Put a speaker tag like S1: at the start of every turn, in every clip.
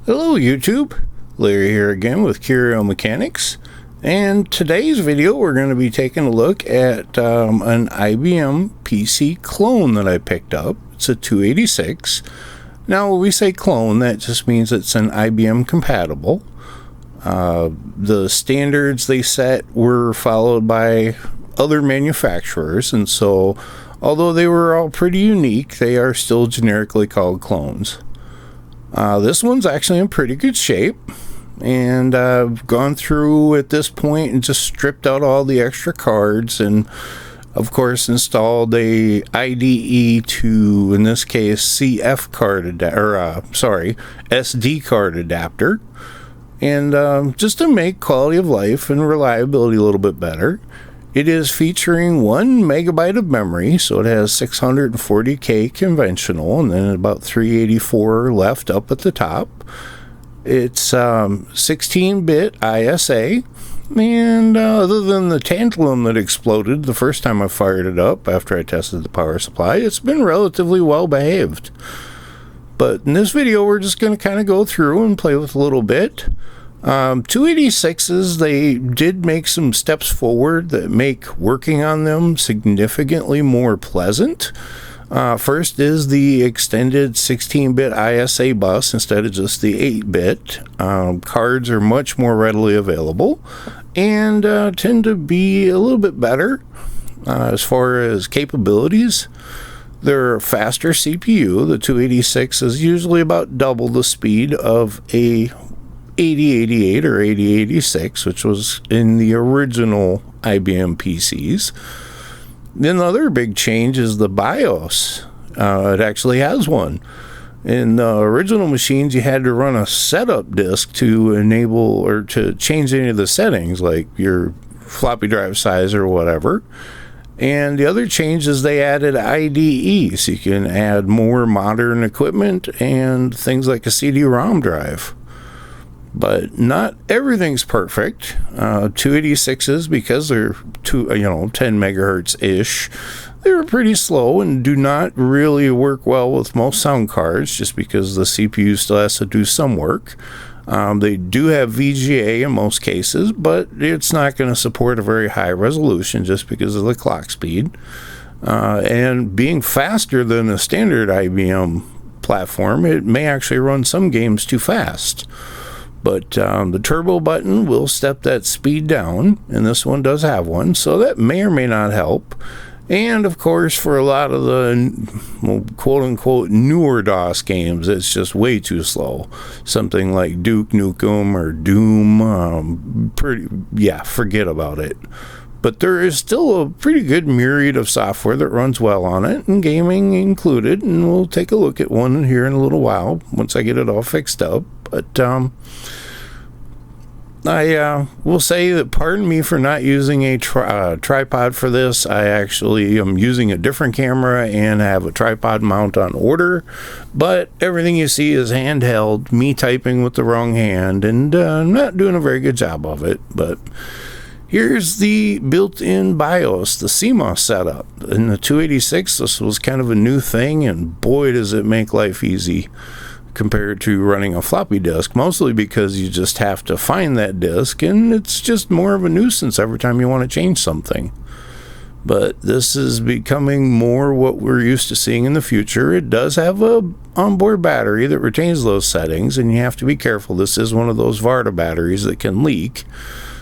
S1: Hello YouTube, Larry here again with Curio Mechanics, and today's video we're going to be taking a look at an IBM PC clone that I picked up. It's a 286. Now when we say clone, that just means it's an IBM compatible. The standards they set were followed by other manufacturers, and so although they were all pretty unique, they are still generically called clones. This one's actually in pretty good shape, and I've gone through at this point and just stripped out all the extra cards and of course installed a IDE to, in this case, SD card adapter, and just to make quality of life and reliability a little bit better. It is featuring 1 megabyte of memory, so it has 640K conventional and then about 384 left up at the top. It's 16-bit ISA, and other than the tantalum that exploded the first time I fired it up after I tested the power supply, it's been relatively well behaved. But in this video we're just going to kind of go through and play with a little bit. 286s, they did make some steps forward that make working on them significantly more pleasant. First is the extended 16-bit ISA bus instead of just the 8-bit. Cards are much more readily available and tend to be a little bit better as far as capabilities. They're a faster CPU. The 286 is usually about double the speed of a 8088 or 8086, which was in the original IBM PCs. Then the other big change is the BIOS. It actually has one. In the original machines, you had to run a setup disk to enable or to change any of the settings, like your floppy drive size or whatever. And the other change is they added IDE, so you can add more modern equipment and things like a CD-ROM drive. But not everything's perfect. 286s, because they're 10 megahertz ish, they're pretty slow and do not really work well with most sound cards, just because the CPU still has to do some work. They do have VGA in most cases, but it's not going to support a very high resolution just because of the clock speed. And being faster than a standard IBM platform, it may actually run some games too fast. But the turbo button will step that speed down, and this one does have one, so that may or may not help. And of course, for a lot of the quote-unquote newer DOS games, it's just way too slow. Something like Duke Nukem or Doom, forget about it. But there is still a pretty good myriad of software that runs well on it, and gaming included, and we'll take a look at one here in a little while once I get it all fixed up. But I will say that pardon me for not using a tripod for this. I actually am using a different camera and have a tripod mount on order, but everything you see is handheld, me typing with the wrong hand, and I'm not doing a very good job of it. But here's the built-in BIOS, the CMOS setup. In the 286, this was kind of a new thing, and boy does it make life easy compared to running a floppy disk, mostly because you just have to find that disk, and it's just more of a nuisance every time you want to change something. But this is becoming more what we're used to seeing in the future. It does have a onboard battery that retains those settings, and you have to be careful. This is one of those Varta batteries that can leak,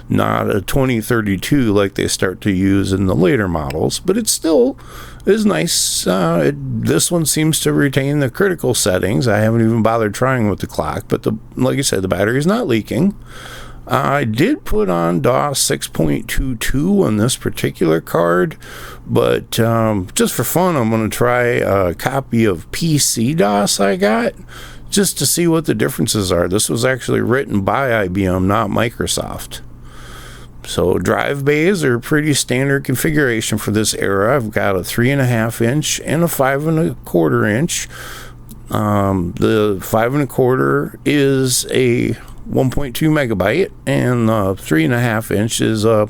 S1: not a 2032 like they start to use in the later models, but it still is nice. This one seems to retain the critical settings. I haven't even bothered trying with the clock, but like I said, the battery is not leaking. I did put on DOS 6.22 on this particular card, but just for fun, I'm going to try a copy of PC DOS I got, just to see what the differences are. This was actually written by IBM, not Microsoft. So drive bays are pretty standard configuration for this era. I've got a 3.5 inch and a 5.25 inch. The 5.25 is a 1.2 megabyte, and the 3.5 inch is a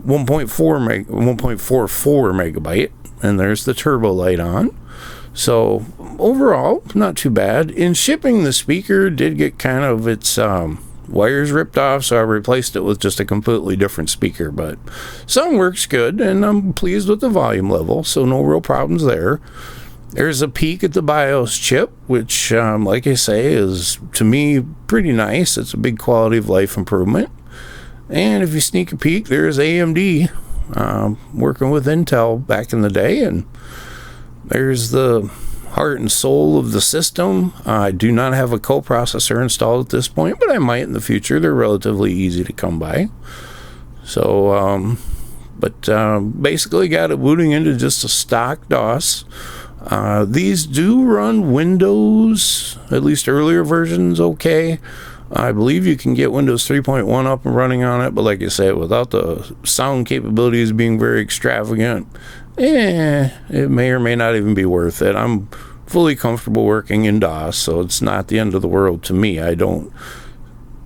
S1: 1.44 megabyte. And there's the turbo light on. So overall, not too bad. In shipping, the speaker did get kind of its wires ripped off, so I replaced it with just a completely different speaker. But sound works good, and I'm pleased with the volume level, so no real problems there. There's a peek at the BIOS chip, which, like I say, is, to me, pretty nice. It's a big quality of life improvement. And if you sneak a peek, there's AMD working with Intel back in the day, and there's the heart and soul of the system. I do not have a coprocessor installed at this point, but I might in the future. They're relatively easy to come by. So, basically got it booting into just a stock DOS. These do run Windows, at least earlier versions, okay. I believe you can get Windows 3.1 up and running on it, but like I said, without the sound capabilities being very extravagant, it may or may not even be worth it. I'm fully comfortable working in DOS, so it's not the end of the world to me. I don't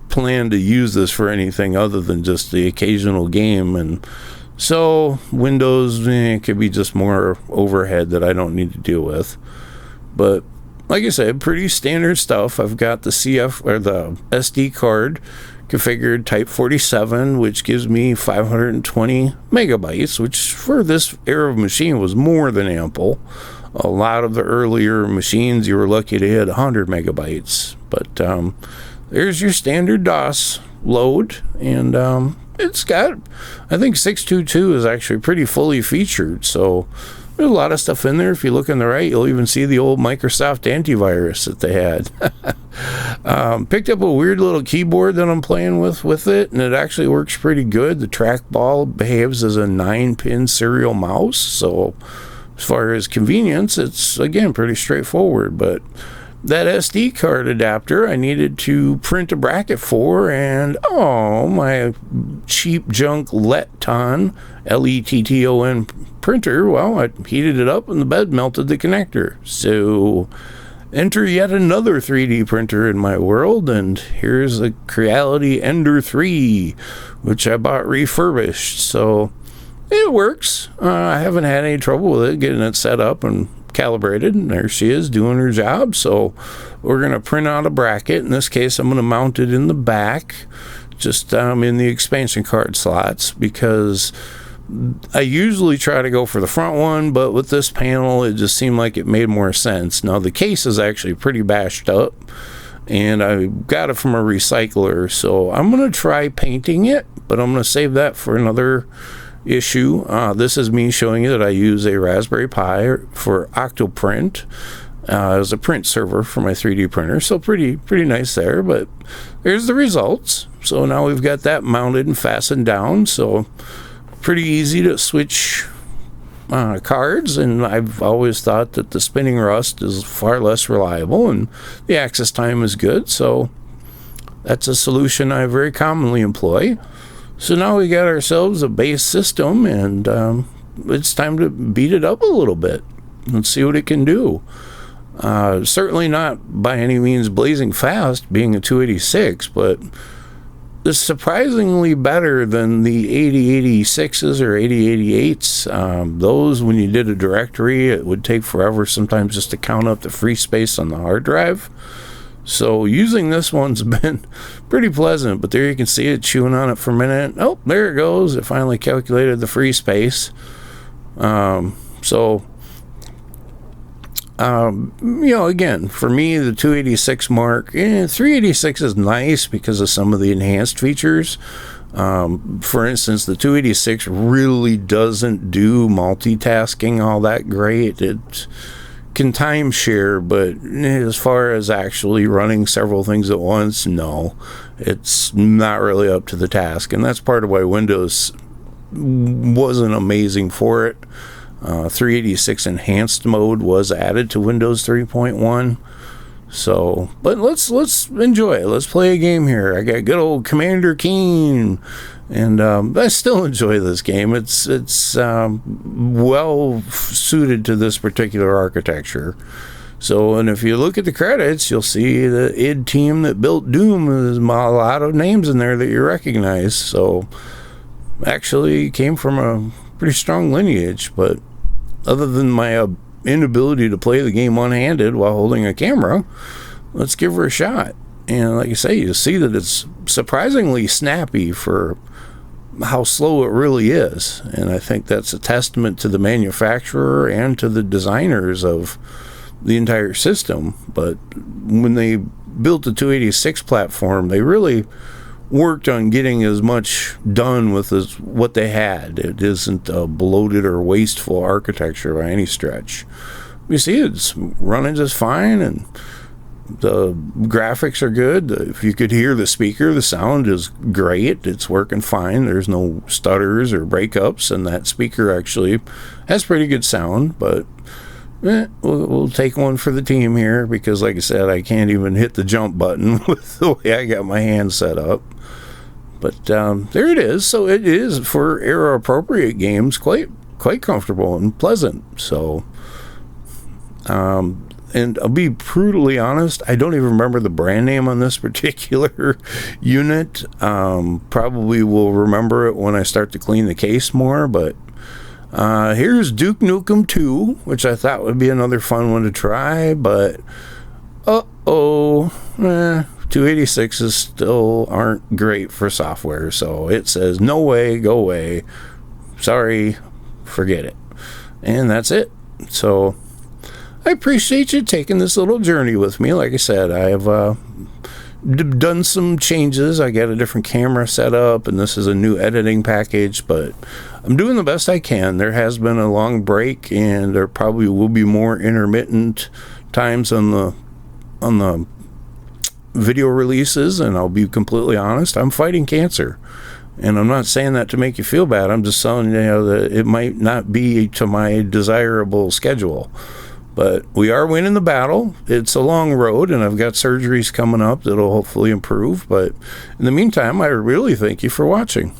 S1: plan to use this for anything other than just the occasional game, and so Windows could be just more overhead that I don't need to deal with. But like I said, pretty standard stuff. I've got the the SD card configured Type 47, which gives me 520 megabytes, which for this era of machine was more than ample. A lot of the earlier machines, you were lucky to hit 100 megabytes. But there's your standard DOS load, and it's got, I think 622 is actually pretty fully featured, so there's a lot of stuff in there. If you look on the right, you'll even see the old Microsoft antivirus that they had. Picked up a weird little keyboard that I'm playing with it, and it actually works pretty good. The trackball behaves as a 9-pin serial mouse, so as far as convenience, it's, again, pretty straightforward. But that SD card adapter I needed to print a bracket for, and my cheap junk Letton, Letton printer, well, I heated it up and the bed melted the connector. So enter yet another 3D printer in my world, and here's a Creality Ender 3, which I bought refurbished. So it works. I haven't had any trouble with it getting it set up and calibrated, and there she is doing her job. So we're going to print out a bracket. In this case, I'm going to mount it in the back, just in the expansion card slots, because I usually try to go for the front one, but with this panel, it just seemed like it made more sense. Now, the case is actually pretty bashed up, and I got it from a recycler, so I'm going to try painting it, but I'm going to save that for another issue. This is me showing you that I use a Raspberry Pi for Octoprint as a print server for my 3D printer, so pretty nice there. But there's the results. So now we've got that mounted and fastened down, so pretty easy to switch cards, and I've always thought that the spinning rust is far less reliable and the access time is good, so that's a solution I very commonly employ. So now we got ourselves a base system, and it's time to beat it up a little bit and see what it can do. Certainly not by any means blazing fast, being a 286, but it's surprisingly better than the 8086s or 8088s. Those, when you did a directory, it would take forever sometimes just to count up the free space on the hard drive. So using this one's been pretty pleasant, but there you can see it chewing on it for a minute. Oh, there it goes. It finally calculated the free space. Again, for me, the 286 mark, 386 is nice because of some of the enhanced features. For instance, the 286 really doesn't do multitasking all that great. It can timeshare, but as far as actually running several things at once, no, it's not really up to the task, and that's part of why Windows wasn't amazing for it. 386 enhanced mode was added to Windows 3.1. So, but let's enjoy it. Let's play a game here. I got good old Commander Keen, and I still enjoy this game. It's well suited to this particular architecture. So, and if you look at the credits, you'll see the id team that built Doom. There's a lot of names in there that you recognize. So, actually came from a pretty strong lineage. But other than my inability to play the game one-handed while holding a camera, let's give her a shot. And like I say, you see that it's surprisingly snappy for how slow it really is. And I think that's a testament to the manufacturer and to the designers of the entire system. But when they built the 286 platform, they really worked on getting as much done with what they had. It isn't a bloated or wasteful architecture by any stretch. You see, it's running just fine, and the graphics are good. If you could hear the speaker, the sound is great. It's working fine. There's no stutters or breakups, and that speaker actually has pretty good sound. But we'll take one for the team here, because like I said, I can't even hit the jump button with the way I got my hand set up. But there it is. So it is, for era appropriate games, quite comfortable and pleasant. So and I'll be brutally honest, I don't even remember the brand name on this particular unit. Probably will remember it when I start to clean the case more. But here's Duke Nukem 2, which I thought would be another fun one to try. But 286s still aren't great for software. So it says, no way, go away. Sorry, forget it. And that's it. So I appreciate you taking this little journey with me. Like I said, I have done some changes. I got a different camera set up, and this is a new editing package, but I'm doing the best I can. There has been a long break, and there probably will be more intermittent times on the video releases, and I'll be completely honest, I'm fighting cancer. And I'm not saying that to make you feel bad. I'm just telling you that it might not be to my desirable schedule. But we are winning the battle. It's a long road, and I've got surgeries coming up that'll hopefully improve. But in the meantime, I really thank you for watching.